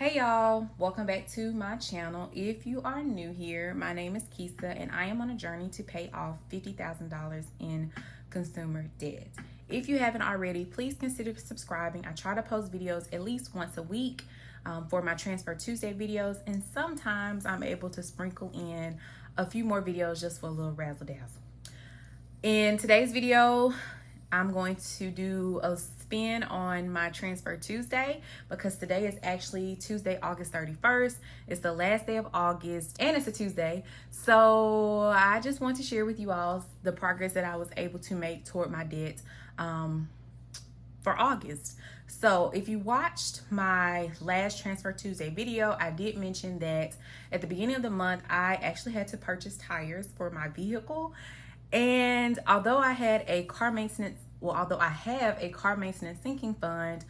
Hey y'all, welcome back to my channel. If you are new here, my name is Kisa and I am on a journey to pay off $50,000 in consumer debt. If you haven't already, please consider subscribing. I try to post videos at least once a week for my Transfer Tuesday videos, and sometimes I'm able to sprinkle in a few more videos just for a little razzle dazzle. In today's video, I'm going to do a spin on my Transfer Tuesday because today is actually Tuesday, August 31st. It's the last day of August and it's a Tuesday. So I just want to share with you all the progress that I was able to make toward my debt for August. So if you watched my last Transfer Tuesday video, I did mention that at the beginning of the month, I actually had to purchase tires for my vehicle. And although I have a car maintenance sinking fund,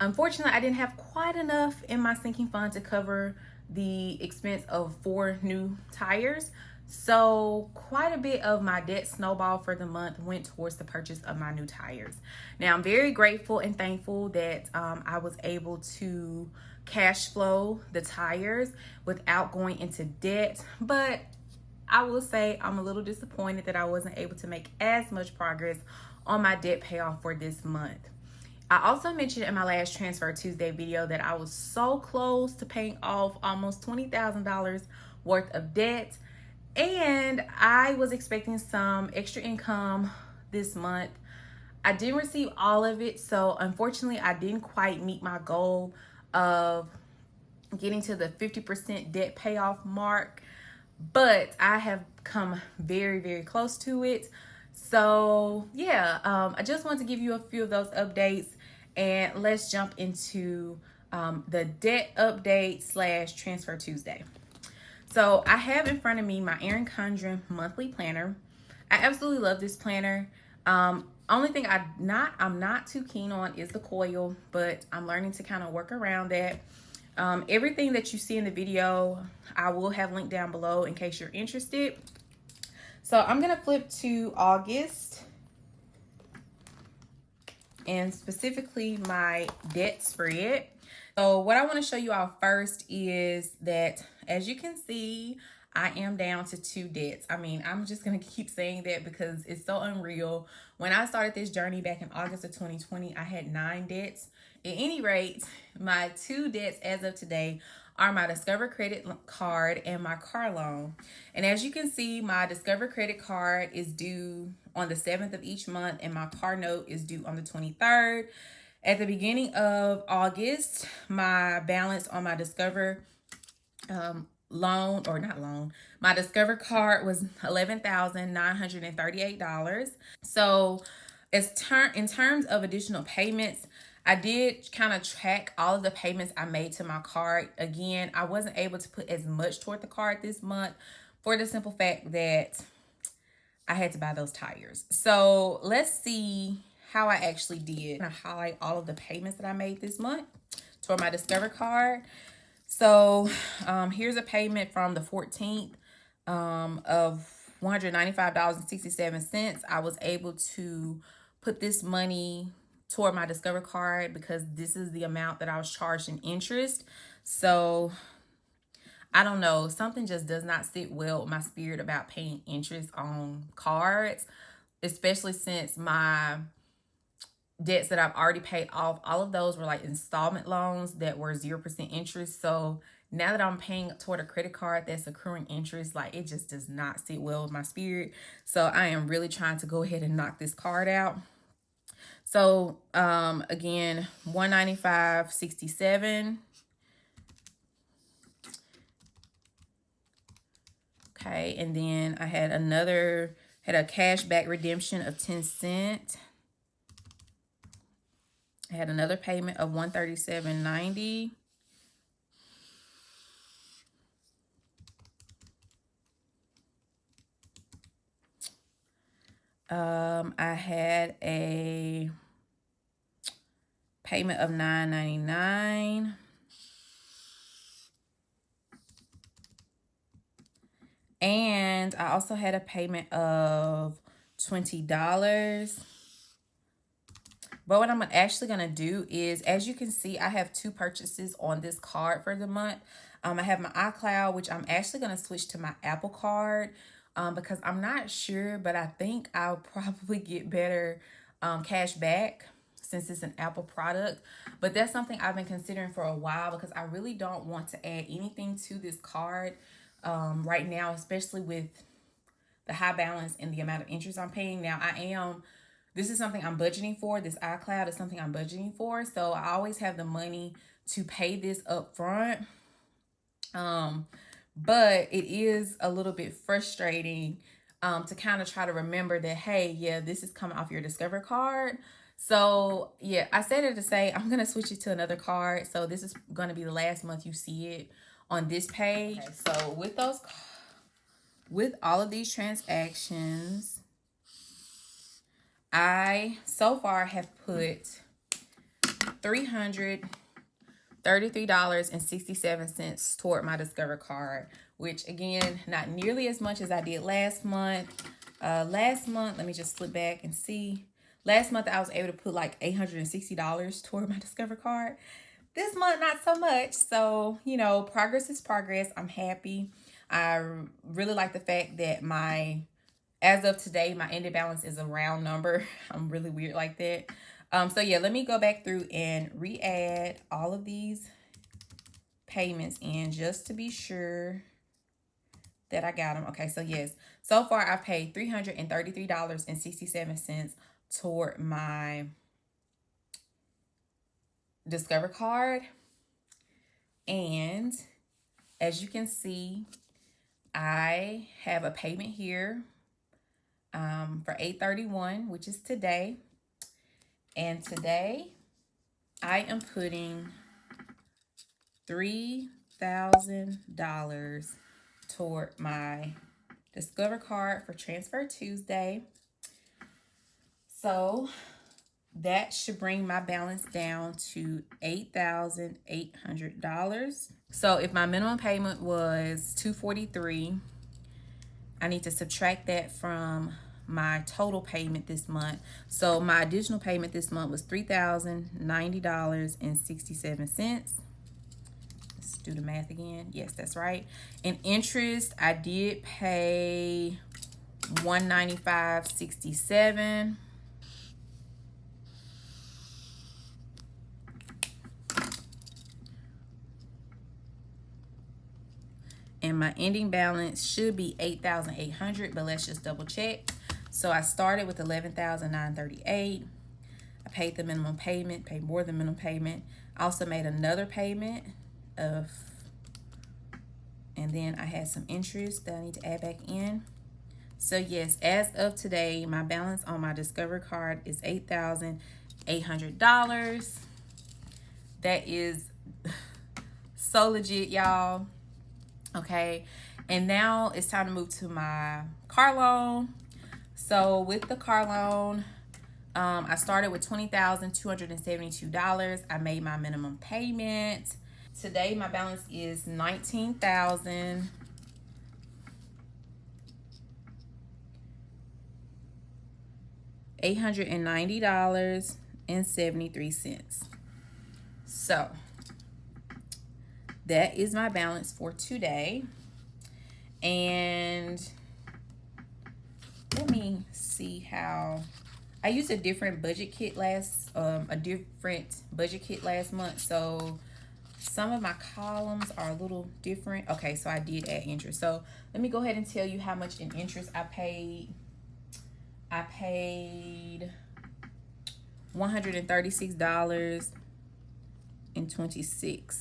unfortunately, I didn't have quite enough in my sinking fund to cover the expense of 4 new tires. So quite a bit of my debt snowball for the month went towards the purchase of my new tires. Now I'm very grateful and thankful that I was able to cash flow the tires without going into debt, but I will say I'm a little disappointed that I wasn't able to make as much progress on my debt payoff for this month. I also mentioned in my last Transfer Tuesday video that I was so close to paying off almost $20,000 worth of debt, and I was expecting some extra income this month. I didn't receive all of it, so unfortunately I didn't quite meet my goal of getting to the 50% debt payoff mark, but I have come very, very close to it. So yeah, I just want to give you a few of those updates, and let's jump into the debt update / Transfer Tuesday. So I have in front of me my Erin Condren monthly planner. I absolutely love this planner. Only thing I'm not too keen on is the coil, but I'm learning to kind of work around that. Everything that you see in the video, I will have linked down below in case you're interested. So I'm gonna flip to August and specifically my debt spread. So what I want to show you all first is that, as you can see, I am down to 2 debts. I mean, I'm just going to keep saying that because it's so unreal. When I started this journey back in August of 2020, I had 9 debts. At any rate, my 2 debts as of today are my Discover credit card and my car loan. And as you can see, my Discover credit card is due on the 7th of each month and my car note is due on the 23rd. At the beginning of August, my balance on my Discover my Discover card was $11,938. So in terms of additional payments, I did kind of track all of the payments I made to my card. Again, I wasn't able to put as much toward the card this month for the simple fact that I had to buy those tires. So let's see how I actually did. I highlight all of the payments that I made this month toward my Discover card. So here's a payment from the 14th of $195.67. I was able to put this money toward my Discover card because this is the amount that I was charged in interest. So I don't know, something just does not sit well with my spirit about paying interest on cards, especially since my debts that I've already paid off, all of those were like installment loans that were 0% interest. So now that I'm paying toward a credit card that's accruing interest, like it just does not sit well with my spirit. So I am really trying to go ahead and knock this card out. So again, $195.67. Okay, and then I had a cash back redemption of 10 cents. I had another payment of $137.90. I had a payment of $9.99. And I also had a payment of $20. But what I'm actually going to do is, as you can see, I have two purchases on this card for the month. I have my iCloud, which I'm actually going to switch to my Apple card because I'm not sure, but I think I'll probably get better cash back since it's an Apple product. But that's something I've been considering for a while because I really don't want to add anything to this card right now, especially with the high balance and the amount of interest I'm paying. Now, this is something I'm budgeting for. This iCloud is something I'm budgeting for. So I always have the money to pay this up front. But it is a little bit frustrating to kind of try to remember that, hey, yeah, this is coming off your Discover card. So yeah, I said it to say I'm going to switch it to another card. So this is going to be the last month you see it on this page. Okay, so with all of these transactions, I so far have put $333.67 toward my Discover card, which again, not nearly as much as I did last month. Last month, let me just flip back and see. Last month, I was able to put like $860 toward my Discover card. This month, not so much. So, you know, progress is progress. I'm happy. I really like the fact that as of today, my ending balance is a round number. I'm really weird like that. So yeah, let me go back through and re-add all of these payments in just to be sure that I got them. Okay, so yes, so far I've paid $333.67 toward my Discover card. And as you can see, I have a payment here for 8/31, which is today. And today I am putting $3,000 toward my Discover card for Transfer Tuesday. So that should bring my balance down to $8,800. So if my minimum payment was $243, I need to subtract that from my total payment this month. So my additional payment this month was $3,090.67. Let's do the math again. Yes, that's right. In interest, I did pay $195.67. And my ending balance should be $8,800, but let's just double check. So I started with $11,938. I paid the minimum payment, paid more than minimum payment. I also made another payment and then I had some interest that I need to add back in. So yes, as of today, my balance on my Discover card is $8,800. That is so legit, y'all. Okay, and now it's time to move to my car loan. So with the car loan, I started with $20,272. I made my minimum payment. Today, my balance is $19,890.73. So that is my balance for today. And let me see how I used a different budget kit last month. So some of my columns are a little different. Okay, so I did add interest. So let me go ahead and tell you how much in interest I paid. I paid $136.26.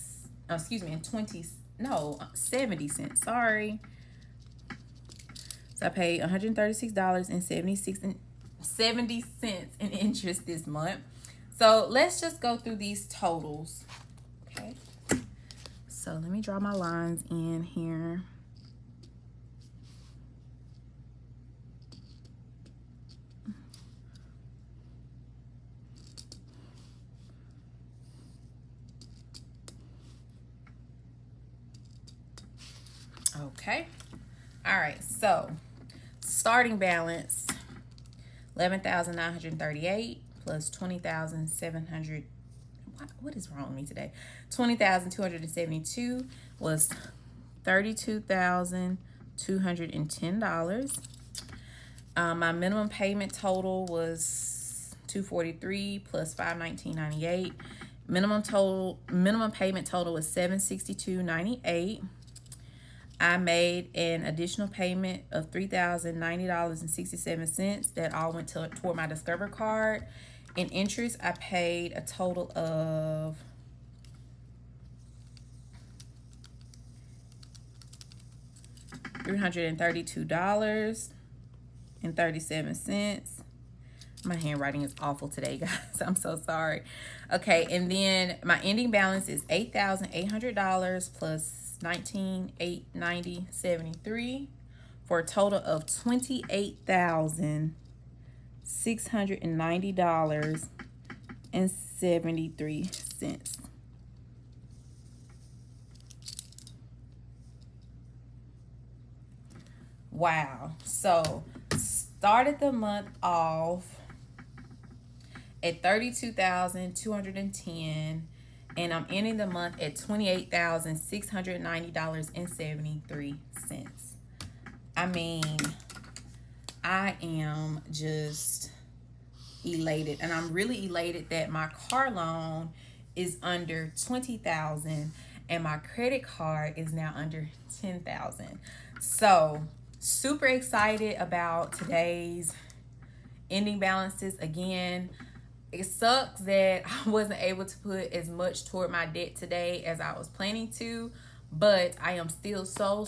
Excuse me, 70 cents. Sorry. So I paid $136.70 in interest this month. So let's just go through these totals. Okay. So let me draw my lines in here. Okay. All right. So starting balance, $11,938 plus 20,700. What is wrong with me today? 20,272 was $32,210. My minimum payment total was $243 plus $519.98. Minimum payment total was $762.98. I made an additional payment of $3,090.67. That all went toward my Discover card. In interest, I paid a total of $332.37. My handwriting is awful today, guys. I'm so sorry. Okay, and then my ending balance is $8,800 plus $19,890.73 for a total of $28,690.73. Wow. So started the month off at $32,210, and I'm ending the month at $28,690.73. I mean, I am just elated, and I'm really elated that my car loan is under $20,000 and my credit card is now under $10,000. So super excited about today's ending balances. Again, it sucks that I wasn't able to put as much toward my debt today as I was planning to, but I am still so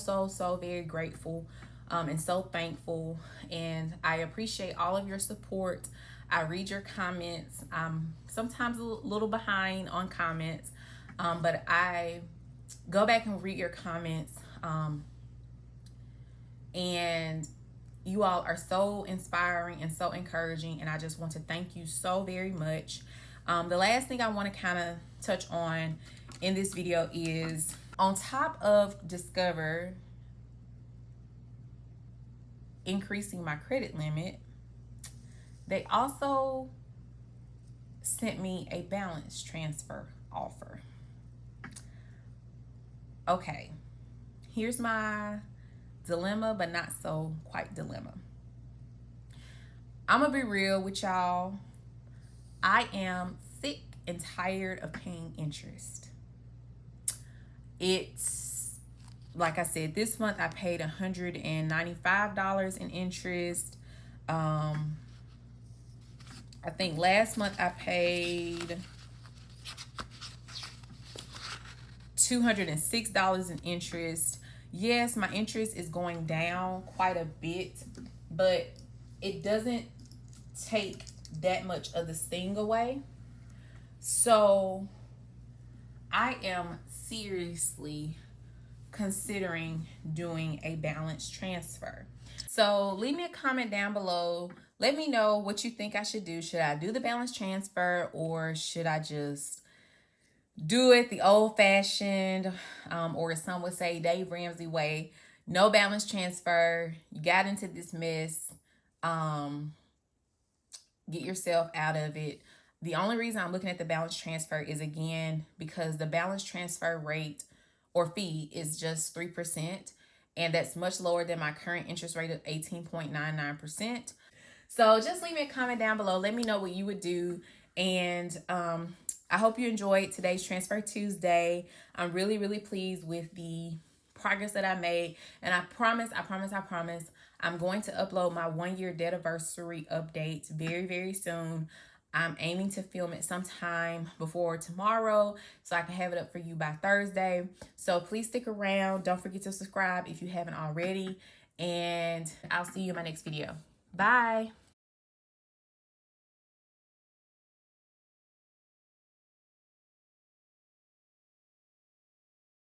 very grateful and so thankful, and I appreciate all of your support. I read your comments. I'm sometimes a little behind on comments, but I go back and read your comments, and you all are so inspiring and so encouraging, and I just want to thank you so very much. The last thing I want to kind of touch on in this video is, on top of Discover increasing my credit limit, they also sent me a balance transfer offer. Okay, here's my dilemma, but not so quite dilemma. I'm gonna be real with y'all. I am sick and tired of paying interest. It's, like I said, this month I paid $195 in interest. I think last month I paid $206 in interest. Yes, my interest is going down quite a bit, but it doesn't take that much of the sting away. So I am seriously considering doing a balance transfer. So leave me a comment down below. Let me know what you think I should do. Should I do the balance transfer, or should I just do it the old-fashioned, or as some would say, Dave Ramsey way? No balance transfer. You got into this mess. Get yourself out of it. The only reason I'm looking at the balance transfer is, again, because the balance transfer rate or fee is just 3%, and that's much lower than my current interest rate of 18.99%. So just leave me a comment down below. Let me know what you would do. And I hope you enjoyed today's Transfer Tuesday. I'm really pleased with the progress that I made. And I promise, I'm going to upload my 1-year debt anniversary update very soon. I'm aiming to film it sometime before tomorrow so I can have it up for you by Thursday. So please stick around. Don't forget to subscribe if you haven't already. And I'll see you in my next video. Bye.